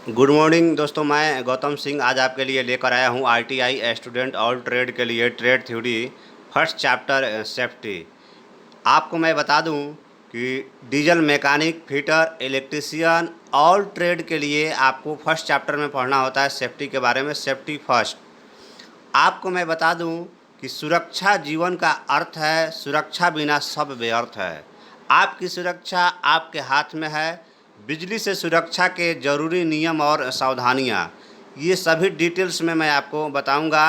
Good morning दोस्तों, मैं गौतम सिंह आज आपके लिए लेकर आया हूँ आईटीआई स्टूडेंट ऑल ट्रेड के लिए trade theory first chapter safety. आपको मैं बता दूं कि diesel mechanic, fitter, electrician all trade के लिए आपको फर्स्ट चैप्टर में पढ़ना होता है सेफ्टी के बारे में। Safety first. आपको मैं बता दूं कि सुरक्षा जीवन का अर्थ है, सुरक्षा बिना सब व्यर्थ है। आपकी सुरक्षा आपके हाथ में है। बिजली से सुरक्षा के ज़रूरी नियम और सावधानियां, ये सभी डिटेल्स में मैं आपको बताऊंगा।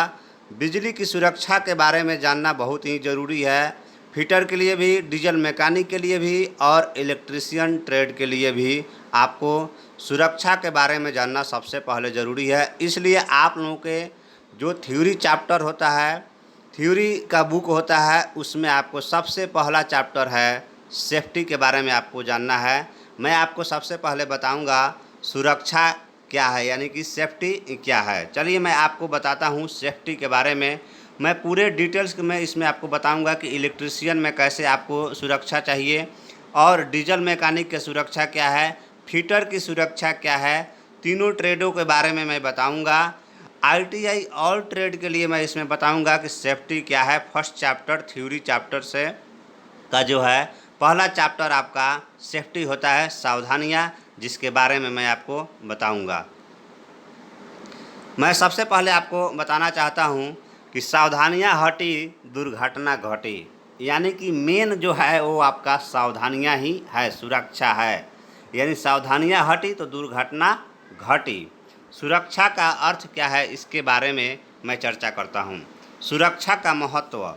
बिजली की सुरक्षा के बारे में जानना बहुत ही ज़रूरी है, फिटर के लिए भी, डीजल मैकेनिक के लिए भी और इलेक्ट्रिशियन ट्रेड के लिए भी आपको सुरक्षा के बारे में जानना सबसे पहले ज़रूरी है। इसलिए आप लोगों के जो थ्योरी चैप्टर होता है, थ्योरी का बुक होता है, उसमें आपको सबसे पहला चैप्टर है सेफ्टी के बारे में आपको जानना है। मैं आपको सबसे पहले बताऊंगा सुरक्षा क्या है, यानी कि सेफ्टी क्या है। चलिए मैं आपको बताता हूं सेफ्टी के बारे में। मैं पूरे डिटेल्स में इसमें आपको बताऊंगा कि इलेक्ट्रिशियन में कैसे आपको सुरक्षा चाहिए और डीजल मैकेनिक की सुरक्षा क्या है, फिटर की सुरक्षा क्या है, तीनों ट्रेडों के बारे में मैं बताऊंगा। आईटीआई ऑल ट्रेड के लिए मैं इसमें बताऊंगा कि सेफ्टी क्या है। फर्स्ट चैप्टर थ्योरी चैप्टर से का जो है पहला चैप्टर आपका सेफ्टी होता है, सावधानियां, जिसके बारे में मैं आपको बताऊंगा। मैं सबसे पहले आपको बताना चाहता हूं कि सावधानियां हटी दुर्घटना घटी, यानी कि मेन जो है वो आपका सावधानियां ही है, सुरक्षा है। यानी सावधानियां हटी तो दुर्घटना घटी। सुरक्षा का अर्थ क्या है, इसके बारे में मैं चर्चा करता हूं। सुरक्षा का महत्व।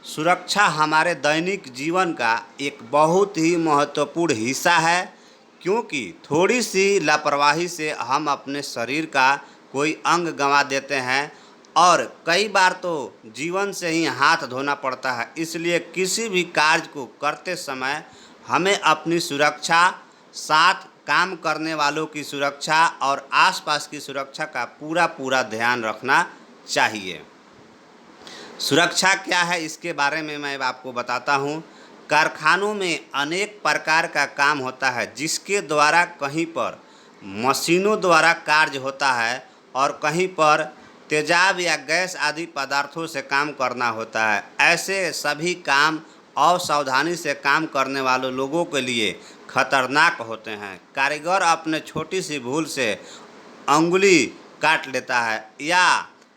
सुरक्षा हमारे दैनिक जीवन का एक बहुत ही महत्वपूर्ण हिस्सा है, क्योंकि थोड़ी सी लापरवाही से हम अपने शरीर का कोई अंग गंवा देते हैं और कई बार तो जीवन से ही हाथ धोना पड़ता है। इसलिए किसी भी कार्य को करते समय हमें अपनी सुरक्षा, साथ काम करने वालों की सुरक्षा और आसपास की सुरक्षा का पूरा ध्यान रखना चाहिए। सुरक्षा क्या है, इसके बारे में मैं आपको बताता हूँ। कारखानों में अनेक प्रकार का काम होता है, जिसके द्वारा कहीं पर मशीनों द्वारा कार्य होता है और कहीं पर तेजाब या गैस आदि पदार्थों से काम करना होता है। ऐसे सभी काम असावधानी से काम करने वाले लोगों के लिए खतरनाक होते हैं। कारीगर अपने छोटी सी भूल से अंगुली काट लेता है या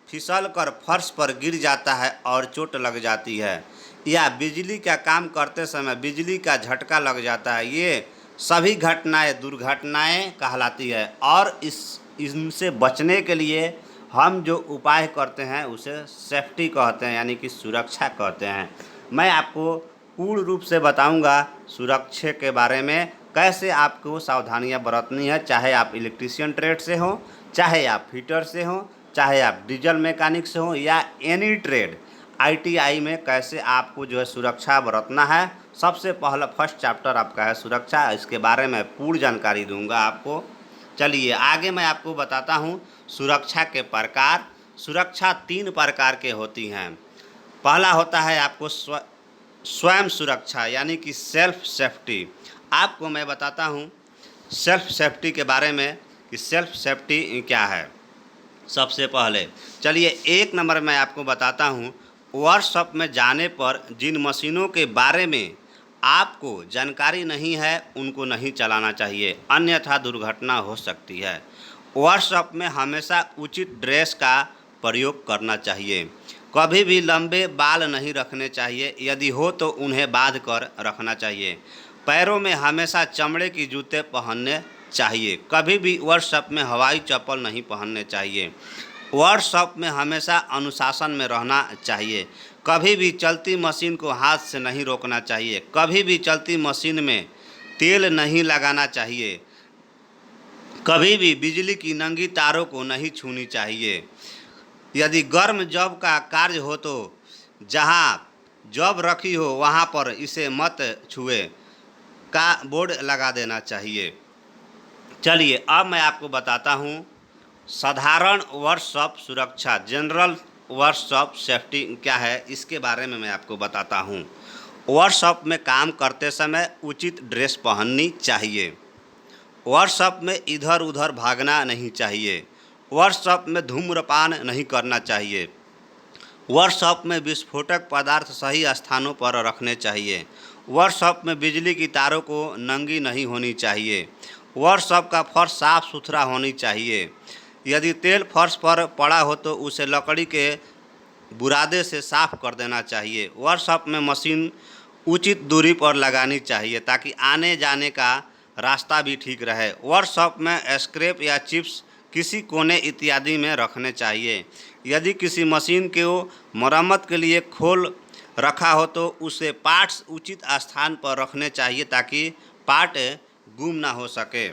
फिसल कर फर्श पर गिर जाता है और चोट लग जाती है, या बिजली का काम करते समय बिजली का झटका लग जाता है। ये सभी घटनाएं दुर्घटनाएं कहलाती है और इनसे बचने के लिए हम जो उपाय करते हैं उसे सेफ्टी कहते हैं, यानी कि सुरक्षा कहते हैं। मैं आपको पूर्ण रूप से बताऊंगा सुरक्षा के बारे में, कैसे आपको सावधानियां बरतनी है, चाहे आप इलेक्ट्रिशियन ट्रेड से हो, चाहे आप फिटर से हो, चाहे आप डीजल मैकेनिक से हो या एनी ट्रेड। आईटीआई में कैसे आपको जो है सुरक्षा बरतना है। सबसे पहला फर्स्ट चैप्टर आपका है सुरक्षा, इसके बारे में पूर्ण जानकारी दूंगा आपको। चलिए आगे मैं आपको बताता हूँ सुरक्षा के प्रकार। सुरक्षा 3 प्रकार के होती हैं। पहला होता है आपको स्वयं सुरक्षा, यानी कि सेल्फ सेफ्टी। आपको मैं बताता हूँ सेल्फ सेफ्टी के बारे में कि सेल्फ सेफ्टी क्या है। सबसे पहले चलिए 1 नंबर मैं आपको बताता हूँ, वर्कशॉप में जाने पर जिन मशीनों के बारे में आपको जानकारी नहीं है उनको नहीं चलाना चाहिए, अन्यथा दुर्घटना हो सकती है। वर्कशॉप में हमेशा उचित ड्रेस का प्रयोग करना चाहिए। कभी भी लंबे बाल नहीं रखने चाहिए, यदि हो तो उन्हें बांध कर रखना चाहिए। पैरों में हमेशा चमड़े की जूते पहनने चाहिए। कभी भी वर्कशॉप में हवाई चप्पल नहीं पहनने चाहिए। वर्कशॉप में हमेशा अनुशासन में रहना चाहिए। कभी भी चलती मशीन को हाथ से नहीं रोकना चाहिए। कभी भी चलती मशीन में तेल नहीं लगाना चाहिए। कभी भी बिजली की नंगी तारों को नहीं छूनी चाहिए। यदि गर्म जॉब का कार्य हो तो जहां जॉब रखी हो वहां पर इसे मत छुए का बोर्ड लगा देना चाहिए। चलिए अब मैं आपको बताता हूँ साधारण वर्कशॉप सुरक्षा, जनरल वर्कशॉप सेफ्टी क्या है, इसके बारे में मैं आपको बताता हूँ। वर्कशॉप में काम करते समय उचित ड्रेस पहननी चाहिए। वर्कशॉप में इधर उधर भागना नहीं चाहिए। वर्कशॉप में धूम्रपान नहीं करना चाहिए। वर्कशॉप में विस्फोटक पदार्थ सही स्थानों पर रखने चाहिए। वर्कशॉप में बिजली की तारों को नंगी नहीं होनी चाहिए। वर्कशॉप का फर्श साफ सुथरा होनी चाहिए। यदि तेल फर्श पर पड़ा हो तो उसे लकड़ी के बुरादे से साफ कर देना चाहिए। वर्कशॉप में मशीन उचित दूरी पर लगानी चाहिए ताकि आने जाने का रास्ता भी ठीक रहे। वर्कशॉप में स्क्रैप या चिप्स किसी कोने इत्यादि में रखने चाहिए। यदि किसी मशीन को मरम्मत के लिए खोल रखा हो तो उसे पार्ट्स उचित स्थान पर रखने चाहिए ताकि पार्ट गुम ना हो सके।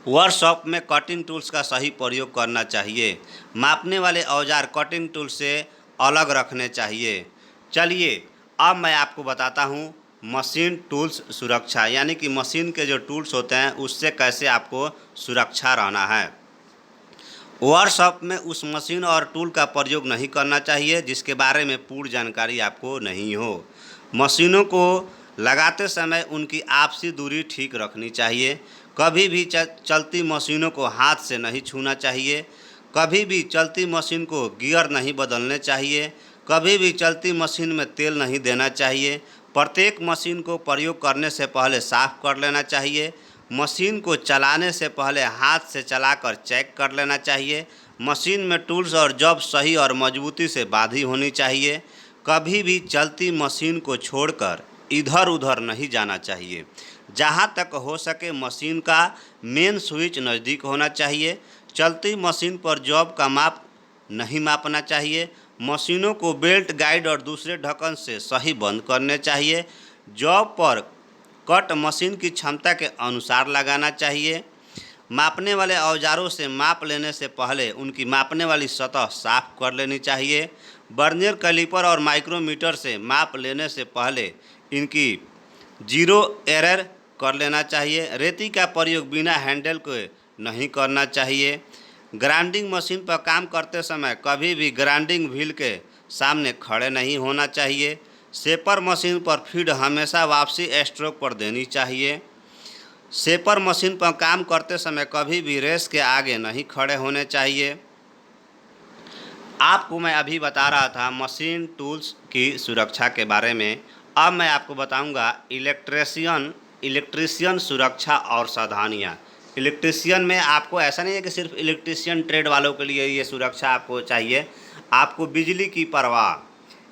वर्कशॉप में कटिंग टूल्स का सही प्रयोग करना चाहिए। मापने वाले औजार कटिंग टूल से अलग रखने चाहिए। चलिए अब मैं आपको बताता हूँ मशीन टूल्स सुरक्षा, यानी कि मशीन के जो टूल्स होते हैं उससे कैसे आपको सुरक्षा रहना है। वर्कशॉप में उस मशीन और टूल का प्रयोग नहीं करना चाहिए जिसके बारे में पूर्ण जानकारी आपको नहीं हो। मशीनों को लगाते समय उनकी आपसी दूरी ठीक रखनी चाहिए। कभी भी चलती मशीनों को हाथ से नहीं छूना चाहिए। कभी भी चलती मशीन को गियर नहीं बदलने चाहिए। कभी भी चलती मशीन में तेल नहीं देना चाहिए। प्रत्येक मशीन को प्रयोग करने से पहले साफ कर लेना चाहिए। मशीन को चलाने से पहले हाथ से चलाकर चेक कर लेना चाहिए। मशीन में टूल्स और जॉब सही और मजबूती से बांधी होनी चाहिए। कभी भी चलती मशीन को छोड़कर इधर उधर नहीं जाना चाहिए। जहाँ तक हो सके मशीन का मेन स्विच नज़दीक होना चाहिए। चलती मशीन पर जॉब का माप नहीं मापना चाहिए। मशीनों को बेल्ट, गाइड और दूसरे ढक्कन से सही बंद करने चाहिए। जॉब पर कट मशीन की क्षमता के अनुसार लगाना चाहिए। मापने वाले औजारों से माप लेने से पहले उनकी मापने वाली सतह साफ कर लेनी चाहिए। वर्नियर कैलिपर और माइक्रोमीटर से माप लेने से पहले इनकी जीरो एरर कर लेना चाहिए। रेती का प्रयोग बिना हैंडल के नहीं करना चाहिए। ग्राइंडिंग मशीन पर काम करते समय कभी भी ग्राइंडिंग व्हील के सामने खड़े नहीं होना चाहिए। शेपर मशीन पर फीड हमेशा वापसी स्ट्रोक पर देनी चाहिए। शेपर मशीन पर काम करते समय कभी भी रेस के आगे नहीं खड़े होने चाहिए। आपको मैं अभी बता रहा था मशीन टूल्स की सुरक्षा के बारे में। अब मैं आपको बताऊंगा इलेक्ट्रीशियन सुरक्षा और सावधानियाँ। इलेक्ट्रीशियन में आपको ऐसा नहीं है कि सिर्फ इलेक्ट्रीशियन ट्रेड वालों के लिए ये सुरक्षा आपको चाहिए। आपको बिजली की परवाह,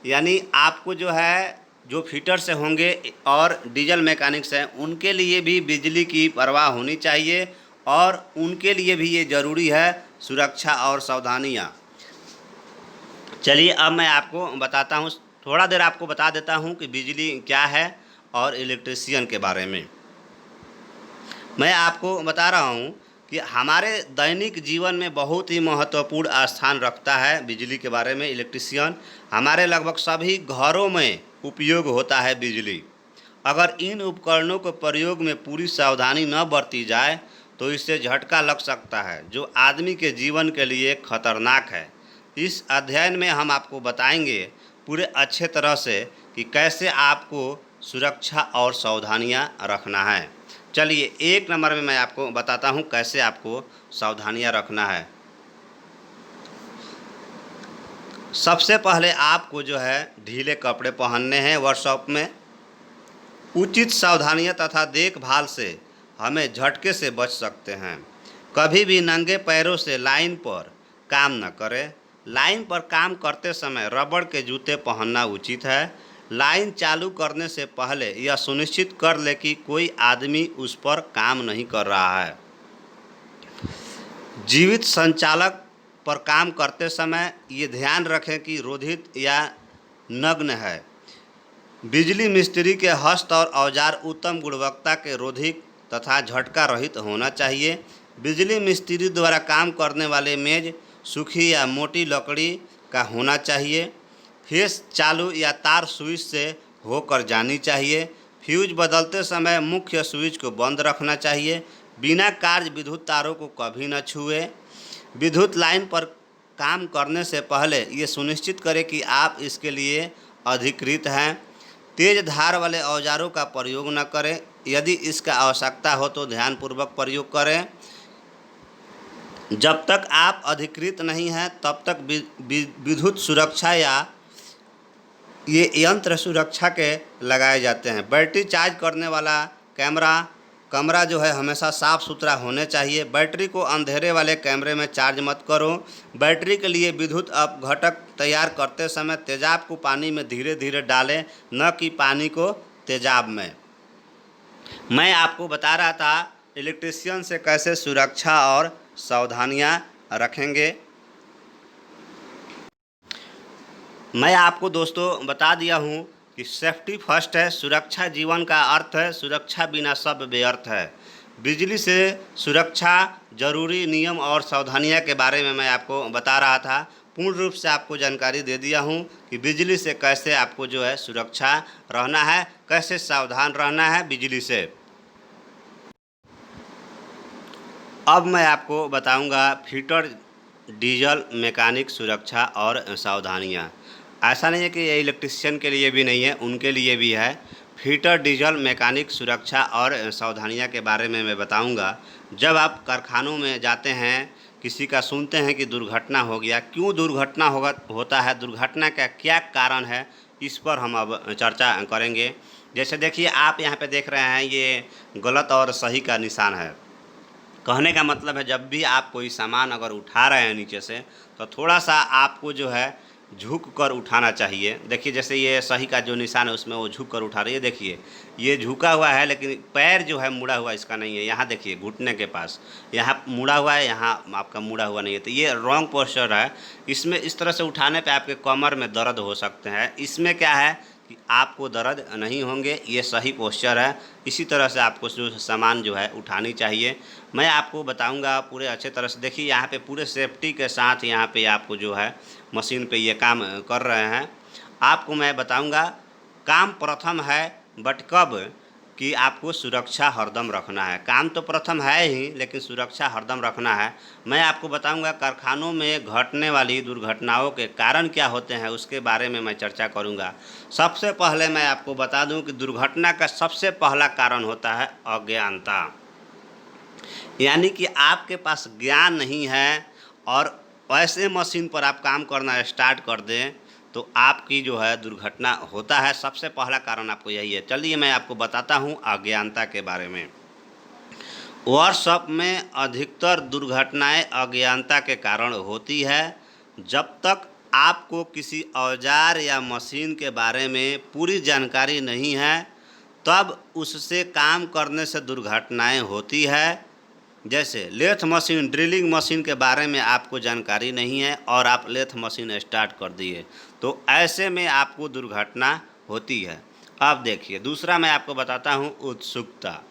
यानी आपको जो फिटर से होंगे और डीजल मैकेनिक्स हैं उनके लिए भी बिजली की परवाह होनी चाहिए और उनके लिए भी ये ज़रूरी है सुरक्षा और सावधानियाँ। चलिए अब मैं आपको बताता हूँ, थोड़ा देर आपको बता देता हूँ कि बिजली क्या है और इलेक्ट्रीशियन के बारे में। मैं आपको बता रहा हूँ कि हमारे दैनिक जीवन में बहुत ही महत्वपूर्ण स्थान रखता है बिजली के बारे में इलेक्ट्रीशियन। हमारे लगभग सभी घरों में उपयोग होता है बिजली। अगर इन उपकरणों के प्रयोग में पूरी सावधानी न बरती जाए तो इससे झटका लग सकता है जो आदमी के जीवन के लिए खतरनाक है। इस अध्ययन में हम आपको बताएंगे पूरे अच्छे तरह से कि कैसे आपको सुरक्षा और सावधानियां रखना है। चलिए एक नंबर में मैं आपको बताता हूं कैसे आपको सावधानियां रखना है। सबसे पहले आपको ढीले कपड़े पहनने हैं। वर्कशॉप में उचित सावधानियां तथा देखभाल से हमें झटके से बच सकते हैं। कभी भी नंगे पैरों से लाइन पर काम न करें। लाइन पर काम करते समय रबड़ के जूते पहनना उचित है। लाइन चालू करने से पहले यह सुनिश्चित कर ले कि कोई आदमी उस पर काम नहीं कर रहा है। जीवित संचालक पर काम करते समय ये ध्यान रखें कि रोधित या नग्न है। बिजली मिस्त्री के हस्त और औजार उत्तम गुणवत्ता के रोधिक तथा झटका रहित होना चाहिए। बिजली मिस्त्री द्वारा काम करने वाले मेज सूखी या मोटी लकड़ी का होना चाहिए। फेस चालू या तार स्विच से होकर जानी चाहिए। फ्यूज बदलते समय मुख्य स्विच को बंद रखना चाहिए। बिना कार्य विद्युत तारों को कभी न छुएं। विद्युत लाइन पर काम करने से पहले ये सुनिश्चित करें कि आप इसके लिए अधिकृत हैं। तेज धार वाले औजारों का प्रयोग न करें। यदि इसका आवश्यकता हो तो ध्यानपूर्वक प्रयोग करें। जब तक आप अधिकृत नहीं हैं तब तक विद्युत सुरक्षा या ये यंत्र सुरक्षा के लगाए जाते हैं। बैटरी चार्ज करने वाला कमरा जो है हमेशा साफ़ सुथरा होने चाहिए। बैटरी को अंधेरे वाले कमरे में चार्ज मत करो। बैटरी के लिए विद्युत अपघटक तैयार करते समय तेजाब को पानी में धीरे धीरे डालें, न कि पानी को तेजाब में। मैं आपको बता रहा था इलेक्ट्रीशियन से कैसे सुरक्षा और सावधानियां रखेंगे। मैं आपको दोस्तों बता दिया हूँ कि सेफ्टी फर्स्ट है, सुरक्षा जीवन का अर्थ है, सुरक्षा बिना सब व्यर्थ है। बिजली से सुरक्षा जरूरी नियम और सावधानियां के बारे में मैं आपको बता रहा था। पूर्ण रूप से आपको जानकारी दे दिया हूँ कि बिजली से कैसे आपको जो है सुरक्षा रहना है, कैसे सावधान रहना है बिजली से। अब मैं आपको बताऊंगा फिटर डीजल मैकेनिक सुरक्षा और सावधानियां। ऐसा नहीं है कि ये इलेक्ट्रिशियन के लिए भी नहीं है, उनके लिए भी है। फिटर डीजल मैकेनिक सुरक्षा और सावधानियां के बारे में मैं बताऊंगा। जब आप कारखानों में जाते हैं, किसी का सुनते हैं कि दुर्घटना हो गया, क्यों दुर्घटना होता है, दुर्घटना का क्या कारण है, इस पर हम अब चर्चा करेंगे। जैसे देखिए, आप यहाँ पे देख रहे हैं, ये गलत और सही का निशान है। कहने का मतलब है जब भी आप कोई सामान अगर उठा रहे हैं नीचे से, तो थोड़ा सा आपको जो है झुक कर उठाना चाहिए। देखिए, जैसे ये सही का जो निशान है उसमें वो झुक कर उठा रही है। देखिए, ये झुका हुआ है, लेकिन पैर जो है मुड़ा हुआ इसका नहीं है। यहाँ देखिए, घुटने के पास यहाँ मुड़ा हुआ है, यहाँ आपका मुड़ा हुआ नहीं है। तो ये रॉन्ग पोस्चर है। इसमें इस तरह से उठाने पे आपके कमर में दर्द हो सकते हैं। इसमें क्या है कि आपको दर्द नहीं होंगे, ये सही पोस्चर है। इसी तरह से आपको जो सामान जो है उठानी चाहिए। मैं आपको बताऊंगा पूरे अच्छे तरह से। देखिए, यहाँ पे पूरे सेफ्टी के साथ यहाँ पे आपको जो है मशीन पे ये काम कर रहे हैं। आपको मैं बताऊंगा काम प्रथम है, बट कब कि आपको सुरक्षा हरदम रखना है। काम तो प्रथम है ही, लेकिन सुरक्षा हरदम रखना है। मैं आपको बताऊंगा कारखानों में घटने वाली दुर्घटनाओं के कारण क्या होते हैं, उसके बारे में मैं चर्चा करूंगा। सबसे पहले मैं आपको बता दूं कि दुर्घटना का सबसे पहला कारण होता है अज्ञानता। यानी कि आपके पास ज्ञान नहीं है और ऐसे मशीन पर आप काम करना स्टार्ट कर दें तो आपकी जो है दुर्घटना होता है। सबसे पहला कारण आपको यही है। चलिए मैं आपको बताता हूँ अज्ञानता के बारे में। वर्कशॉप में अधिकतर दुर्घटनाएं अज्ञानता के कारण होती है। जब तक आपको किसी औजार या मशीन के बारे में पूरी जानकारी नहीं है, तब उससे काम करने से दुर्घटनाएं होती है। जैसे लेथ मशीन, ड्रिलिंग मशीन के बारे में आपको जानकारी नहीं है और आप लेथ मशीन स्टार्ट कर दिए, तो ऐसे में आपको दुर्घटना होती है। अब देखिए, दूसरा मैं आपको बताता हूँ उत्सुकता।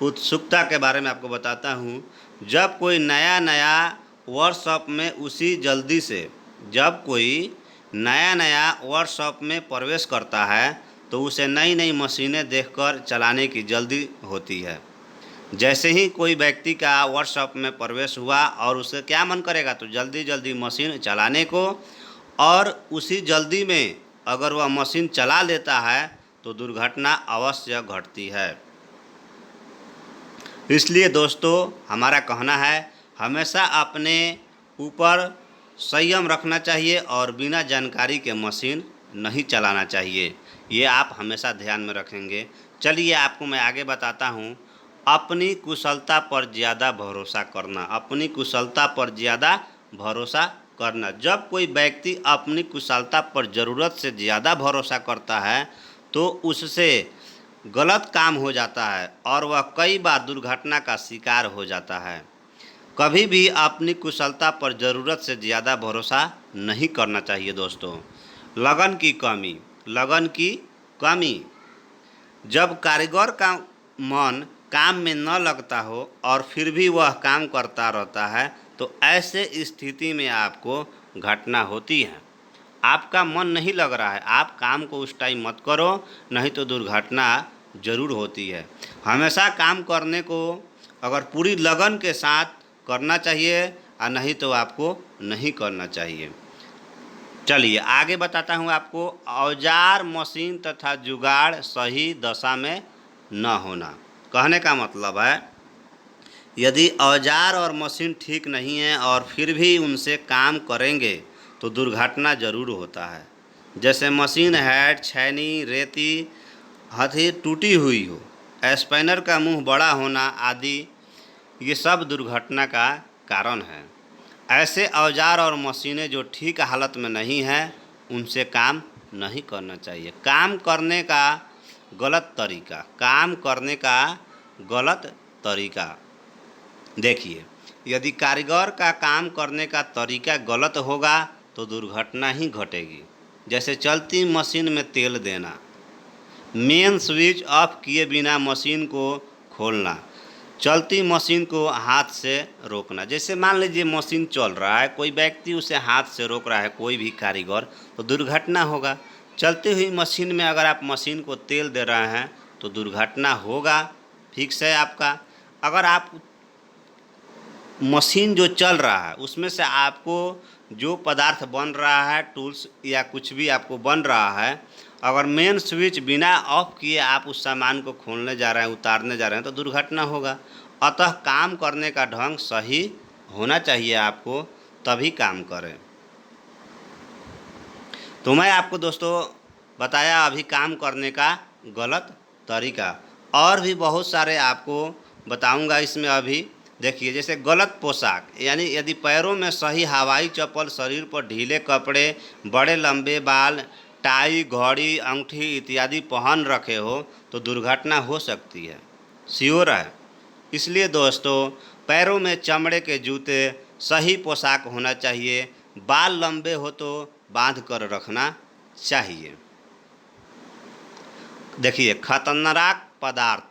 उत्सुकता के बारे में आपको बताता हूँ। जब कोई नया वर्कशॉप में वर्कशॉप में प्रवेश करता है, तो उसे नई नई मशीनें देखकर चलाने की जल्दी होती है। जैसे ही कोई व्यक्ति का वर्कशॉप में प्रवेश हुआ और उसे क्या मन करेगा, तो जल्दी जल्दी मशीन चलाने को, और उसी जल्दी में अगर वह मशीन चला लेता है तो दुर्घटना अवश्य घटती है। इसलिए दोस्तों, हमारा कहना है हमेशा अपने ऊपर संयम रखना चाहिए और बिना जानकारी के मशीन नहीं चलाना चाहिए। ये आप हमेशा ध्यान में रखेंगे। चलिए आपको मैं आगे बताता हूँ। अपनी कुशलता पर ज़्यादा भरोसा करना। अपनी कुशलता पर ज़्यादा भरोसा करना। जब कोई व्यक्ति अपनी कुशलता पर ज़रूरत से ज़्यादा भरोसा करता है तो उससे गलत काम हो जाता है और वह कई बार दुर्घटना का शिकार हो जाता है। कभी भी अपनी कुशलता पर ज़रूरत से ज़्यादा भरोसा नहीं करना चाहिए दोस्तों। लगन की कमी। जब कारीगर का मन काम में न लगता हो और फिर भी वह काम करता रहता है, तो ऐसे स्थिति में आपको घटना होती है। आपका मन नहीं लग रहा है, आप काम को उस टाइम मत करो, नहीं तो दुर्घटना ज़रूर होती है। हमेशा काम करने को अगर पूरी लगन के साथ करना चाहिए, और नहीं तो आपको नहीं करना चाहिए। चलिए आगे बताता हूँ आपको। औजार, मशीन तथा जुगाड़ सही दशा में न होना। कहने का मतलब है, यदि औजार और मशीन ठीक नहीं है और फिर भी उनसे काम करेंगे तो दुर्घटना ज़रूर होता है। जैसे मशीन हेड, छैनी, रेती, हथी टूटी हुई हो, स्पैनर का मुंह बड़ा होना आदि, ये सब दुर्घटना का कारण है। ऐसे औजार और मशीनें जो ठीक हालत में नहीं हैं, उनसे काम नहीं करना चाहिए। काम करने का गलत तरीका देखिए, यदि कारीगर का काम करने का तरीका गलत होगा तो दुर्घटना ही घटेगी। जैसे चलती मशीन में तेल देना, मेन स्विच ऑफ किए बिना मशीन को खोलना, चलती मशीन को हाथ से रोकना। जैसे मान लीजिए मशीन चल रहा है, कोई व्यक्ति उसे हाथ से रोक रहा है, कोई भी कारीगर, तो दुर्घटना होगा। चलती हुई मशीन में अगर आप मशीन को तेल दे रहे हैं तो दुर्घटना होगा, फिक्स है आपका। अगर आप मशीन जो चल रहा है उसमें से आपको जो पदार्थ बन रहा है, टूल्स या कुछ भी आपको बन रहा है, अगर मेन स्विच बिना ऑफ किए आप उस सामान को खोलने जा रहे हैं, उतारने जा रहे हैं, तो दुर्घटना होगा। अतः काम करने का ढंग सही होना चाहिए आपको, तभी काम करें। तो मैं आपको दोस्तों बताया अभी काम करने का गलत तरीका, और भी बहुत सारे आपको बताऊंगा इसमें। अभी देखिए, जैसे गलत पोशाक, यानी यदि पैरों में सही हवाई चप्पल, शरीर पर ढीले कपड़े, बड़े लंबे बाल, टाई, घड़ी, अंगूठी इत्यादि पहन रखे हो तो दुर्घटना हो सकती है, श्योर है। इसलिए दोस्तों, पैरों में चमड़े के जूते, सही पोशाक होना चाहिए, बाल लंबे हो तो बांध कर रखना चाहिए। देखिए, खतरनाक पदार्थ,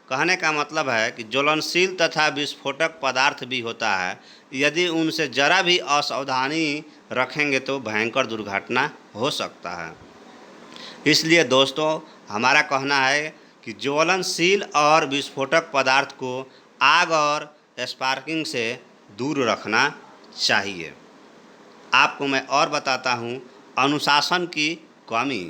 कहने का मतलब है कि ज्वलनशील तथा विस्फोटक पदार्थ भी होता है। यदि उनसे जरा भी असावधानी रखेंगे तो भयंकर दुर्घटना हो सकता है। इसलिए दोस्तों, हमारा कहना है कि ज्वलनशील और विस्फोटक पदार्थ को आग और स्पार्किंग से दूर रखना चाहिए। आपको मैं और बताता हूँ, अनुशासन की कमी।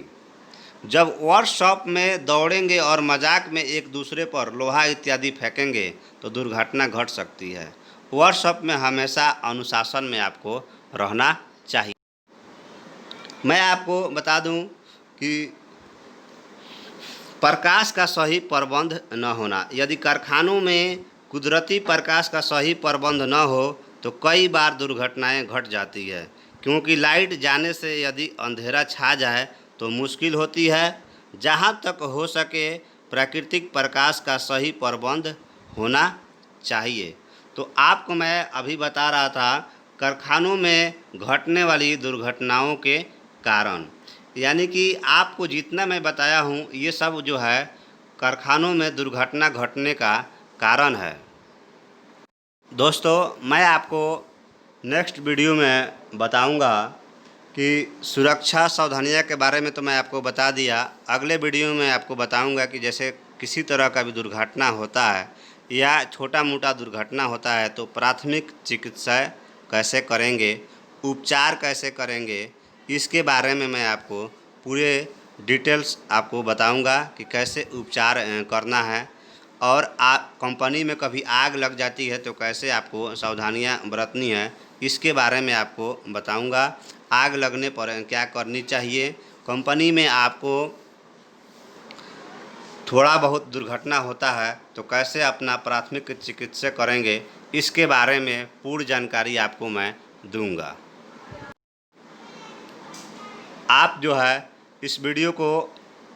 जब वर्कशॉप में दौड़ेंगे और मजाक में एक दूसरे पर लोहा इत्यादि फेंकेंगे तो दुर्घटना घट सकती है। वर्कशॉप में हमेशा अनुशासन में आपको रहना चाहिए। मैं आपको बता दूं कि प्रकाश का सही प्रबंध न होना। यदि कारखानों में कुदरती प्रकाश का सही प्रबंध न हो तो कई बार दुर्घटनाएं घट जाती है, क्योंकि लाइट जाने से यदि अंधेरा छा जाए तो मुश्किल होती है। जहां तक हो सके प्राकृतिक प्रकाश का सही प्रबंध होना चाहिए। तो आपको मैं अभी बता रहा था कारखानों में घटने वाली दुर्घटनाओं के कारण, यानी कि आपको जितना मैं बताया हूँ ये सब जो है कारखानों में दुर्घटना घटने का कारण है। दोस्तों, मैं आपको नेक्स्ट वीडियो में बताऊंगा कि सुरक्षा सावधानियां के बारे में तो मैं आपको बता दिया। अगले वीडियो में आपको बताऊंगा कि जैसे किसी तरह का भी दुर्घटना होता है या छोटा मोटा दुर्घटना होता है तो प्राथमिक चिकित्सा कैसे करेंगे, उपचार कैसे करेंगे, इसके बारे में मैं आपको पूरे डिटेल्स आपको बताऊंगा कि कैसे उपचार करना है। और कंपनी में कभी आग लग जाती है तो कैसे आपको सावधानियां बरतनी है, इसके बारे में आपको बताऊंगा। आग लगने पर क्या करनी चाहिए, कंपनी में आपको थोड़ा बहुत दुर्घटना होता है तो कैसे अपना प्राथमिक चिकित्सा करेंगे, इसके बारे में पूर्ण जानकारी आपको मैं दूंगा। आप जो है इस वीडियो को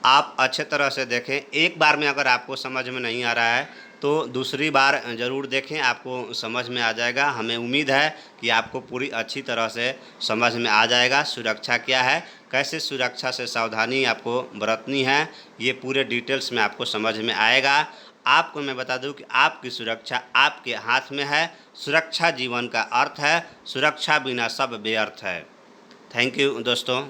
आप अच्छे तरह से देखें। एक बार में अगर आपको समझ में नहीं आ रहा है तो दूसरी बार ज़रूर देखें, आपको समझ में आ जाएगा। हमें उम्मीद है कि आपको पूरी अच्छी तरह से समझ में आ जाएगा। सुरक्षा क्या है, कैसे सुरक्षा से सावधानी आपको बरतनी है, ये पूरे डिटेल्स में आपको समझ में आएगा। आपको मैं बता दूं कि आपकी सुरक्षा आपके हाथ में है। सुरक्षा जीवन का अर्थ है, सुरक्षा बिना सब व्यर्थ है। थैंक यू दोस्तों।